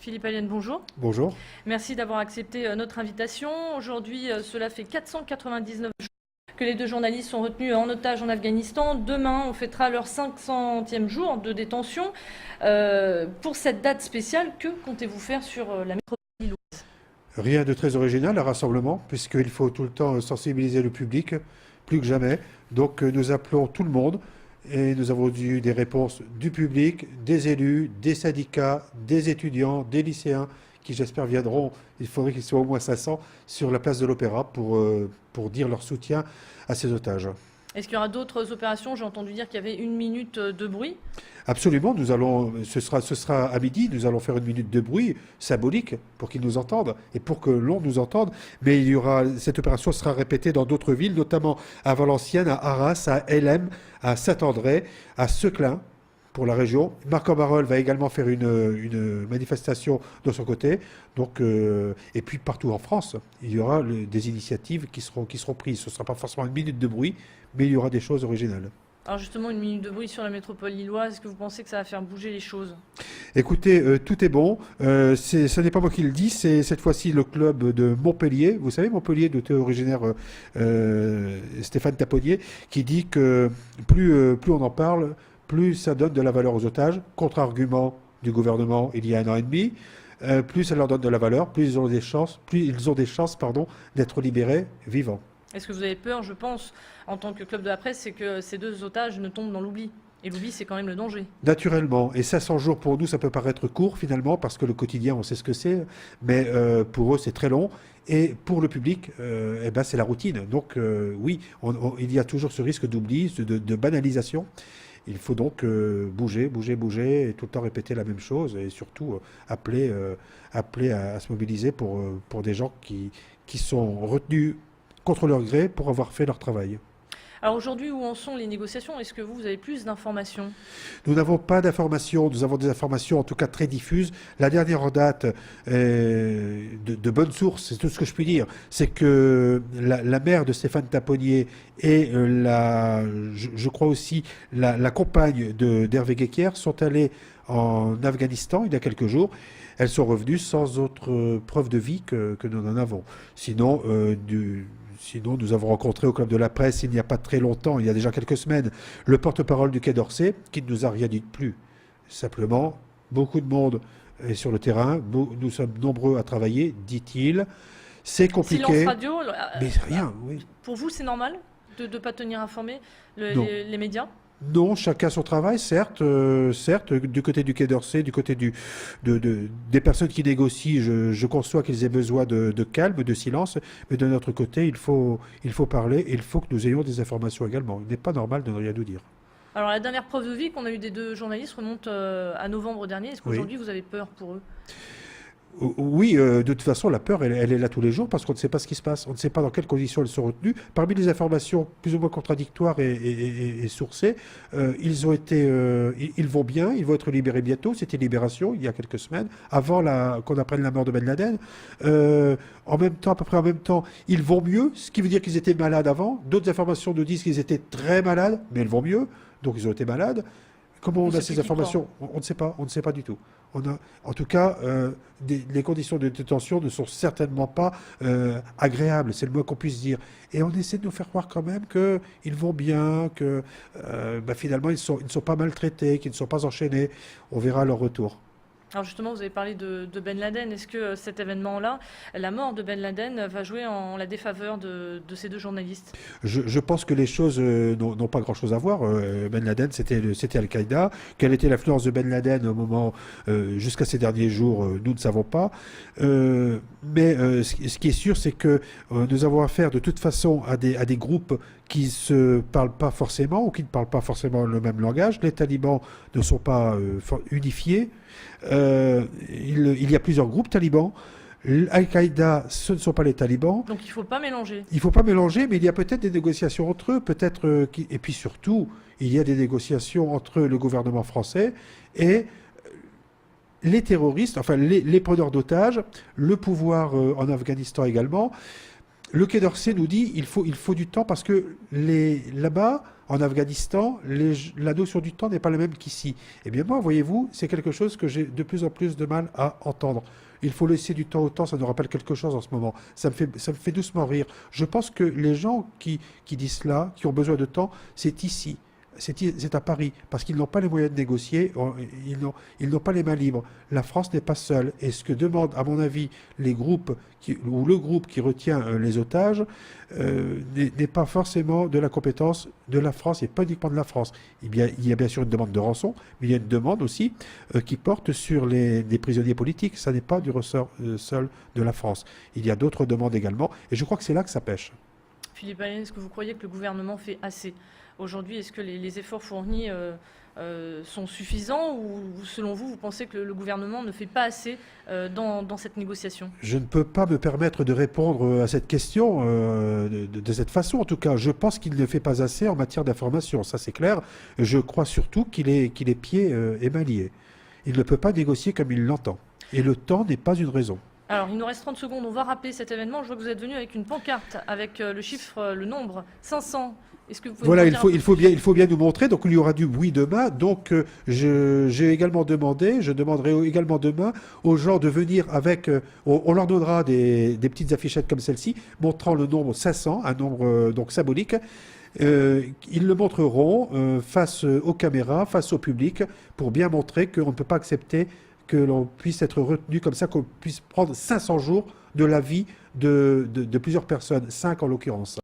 Philippe Allienne, bonjour. Bonjour. Merci d'avoir accepté notre invitation. Aujourd'hui, cela fait 499 jours que les deux journalistes sont retenus en otage en Afghanistan. Demain, on fêtera leur 500e jour de détention. Pour cette date spéciale, que comptez-vous faire sur la métropole lilloise? Rien de très original, un rassemblement, puisqu'il faut tout le temps sensibiliser le public, plus que jamais. Donc nous appelons tout le monde et nous avons eu des réponses du public, des élus, des syndicats, des étudiants, des lycéens qui j'espère viendront, il faudrait qu'ils soient au moins 500, sur la place de l'Opéra pour dire leur soutien à ces otages. Est-ce qu'il y aura d'autres opérations? J'ai entendu dire qu'il y avait une minute de bruit. Absolument, ce sera à midi, nous allons faire une minute de bruit symbolique pour qu'ils nous entendent et pour que l'on nous entende. Mais cette opération sera répétée dans d'autres villes, notamment à Valenciennes, à Arras, à Helm, à Saint-André, à Seclin, pour la région. Marc Ambarol va également faire une manifestation de son côté. Donc, et puis partout en France, il y aura des initiatives qui seront prises. Ce ne sera pas forcément une minute de bruit, mais il y aura des choses originales. Alors justement, une minute de bruit sur la métropole lilloise, est-ce que vous pensez que ça va faire bouger les choses? Écoutez, tout est bon. Ce n'est pas moi qui le dis, c'est cette fois-ci le club de Montpellier. Vous savez, Montpellier, d'où est originaire Stéphane Taponnier, qui dit que plus on en parle, plus ça donne de la valeur aux otages. Contre-argument du gouvernement il y a 1 an et demi. Plus ça leur donne de la valeur, plus ils ont des chances, d'être libérés vivants. Est-ce que vous avez peur, je pense, en tant que club de la presse, c'est que ces deux otages ne tombent dans l'oubli? Et l'oubli, c'est quand même le danger. Naturellement. Et 500 jours pour nous, ça peut paraître court finalement, parce que le quotidien, on sait ce que c'est. Mais pour eux, c'est très long. Et pour le public, c'est la routine. Donc oui, il y a toujours ce risque d'oubli, de banalisation. Il faut donc bouger, et tout le temps répéter la même chose. Et surtout appeler à se mobiliser pour des gens qui sont retenus contre leur gré pour avoir fait leur travail. Alors aujourd'hui, où en sont les négociations? Est-ce que vous avez plus d'informations? Nous n'avons pas d'informations, nous avons des informations en tout cas très diffuses. La dernière en date, de bonne source, c'est tout ce que je puis dire, c'est que la mère de Stéphane Taponnier et je crois aussi la compagne d'Hervé Guéquier sont allées en Afghanistan il y a quelques jours. Elles sont revenues sans autre preuve de vie que nous en avons. Sinon, nous avons rencontré au Club de la Presse, il n'y a pas très longtemps, il y a déjà quelques semaines, le porte-parole du Quai d'Orsay, qui ne nous a rien dit de plus. Simplement, beaucoup de monde est sur le terrain, nous sommes nombreux à travailler, dit-il. C'est compliqué. Silence radio, mais rien, oui. Pour vous, c'est normal de ne pas tenir informés les médias? Non, chacun son travail, certes, du côté du Quai d'Orsay, du côté des personnes qui négocient, je conçois qu'ils aient besoin de calme, de silence, mais de notre côté, il faut parler et il faut que nous ayons des informations également. Il n'est pas normal de ne rien nous dire. Alors la dernière preuve de vie qu'on a eue des deux journalistes remonte à novembre dernier. Est-ce qu'aujourd'hui vous avez peur pour eux? Oui, de toute façon, la peur, elle est là tous les jours parce qu'on ne sait pas ce qui se passe. On ne sait pas dans quelles conditions elles sont retenues. Parmi les informations plus ou moins contradictoires et sourcées, ils vont bien, ils vont être libérés bientôt. C'était Libération, il y a quelques semaines, avant qu'on apprenne la mort de Ben Laden. En même temps, à peu près en même temps, ils vont mieux, ce qui veut dire qu'ils étaient malades avant. D'autres informations nous disent qu'ils étaient très malades, mais ils vont mieux, donc ils ont été malades. Comment on a ces informations? On ne sait pas du tout. En tout cas, les conditions de détention ne sont certainement pas agréables, c'est le moins qu'on puisse dire. Et on essaie de nous faire croire quand même qu'ils vont bien, que finalement ils ne sont pas maltraités, qu'ils ne sont pas enchaînés. On verra leur retour. Alors justement, vous avez parlé de Ben Laden. Est-ce que cet événement-là, la mort de Ben Laden, va jouer en la défaveur de ces deux journalistes? Je pense que les choses n'ont pas grand-chose à voir. Ben Laden, c'était Al-Qaïda. Quelle était l'influence de Ben Laden au moment, jusqu'à ces derniers jours, nous ne savons pas. Mais ce qui est sûr, c'est que nous avons affaire de toute façon à des groupes qui ne se parlent pas forcément ou qui ne parlent pas forcément le même langage. Les talibans ne sont pas unifiés. Il y a plusieurs groupes talibans. Al-Qaïda, ce ne sont pas les talibans. Donc il ne faut pas mélanger. Il ne faut pas mélanger, mais il y a peut-être des négociations entre eux. Et puis surtout, il y a des négociations entre le gouvernement français et les terroristes, enfin les preneurs d'otages, le pouvoir en Afghanistan également. Le Quai d'Orsay nous dit qu'il faut du temps parce que là-bas, En Afghanistan, la notion du temps n'est pas la même qu'ici. Eh bien moi, voyez-vous, c'est quelque chose que j'ai de plus en plus de mal à entendre. Il faut laisser du temps au temps, ça nous rappelle quelque chose en ce moment. Ça me fait doucement rire. Je pense que les gens qui disent cela, qui ont besoin de temps, c'est ici. C'est à Paris, parce qu'ils n'ont pas les moyens de négocier, ils n'ont pas les mains libres. La France n'est pas seule. Et ce que demandent, à mon avis, les groupes, ou le groupe qui retient les otages, n'est pas forcément de la compétence de la France, et pas uniquement de la France. Il y a bien sûr une demande de rançon, mais il y a une demande aussi qui porte sur les prisonniers politiques. Ça n'est pas du ressort seul de la France. Il y a d'autres demandes également, et je crois que c'est là que ça pêche. Philippe Allen, est-ce que vous croyez que le gouvernement fait assez aujourd'hui? Est-ce que les efforts fournis sont suffisants, ou selon vous, vous pensez que le gouvernement ne fait pas assez dans cette négociation? Je ne peux pas me permettre de répondre à cette question de cette façon. En tout cas, je pense qu'il ne fait pas assez en matière d'information, ça c'est clair. Je crois surtout qu'il est pieds et mains liés. Il ne peut pas négocier comme il l'entend. Et le temps n'est pas une raison. Alors, il nous reste 30 secondes, on va rappeler cet événement. Je vois que vous êtes venu avec une pancarte, avec le chiffre, le nombre, 500. Est-ce que vous pouvez Voilà, nous dire il faut bien nous montrer. Donc, il y aura du bruit demain. Donc, j'ai également demandé, je demanderai également demain aux gens de venir avec, on leur donnera des petites affichettes comme celle-ci, montrant le nombre 500, un nombre donc symbolique. Ils le montreront face aux caméras, face au public, pour bien montrer qu'on ne peut pas accepter que l'on puisse être retenu comme ça, qu'on puisse prendre 500 jours de la vie de plusieurs personnes, 5 en l'occurrence.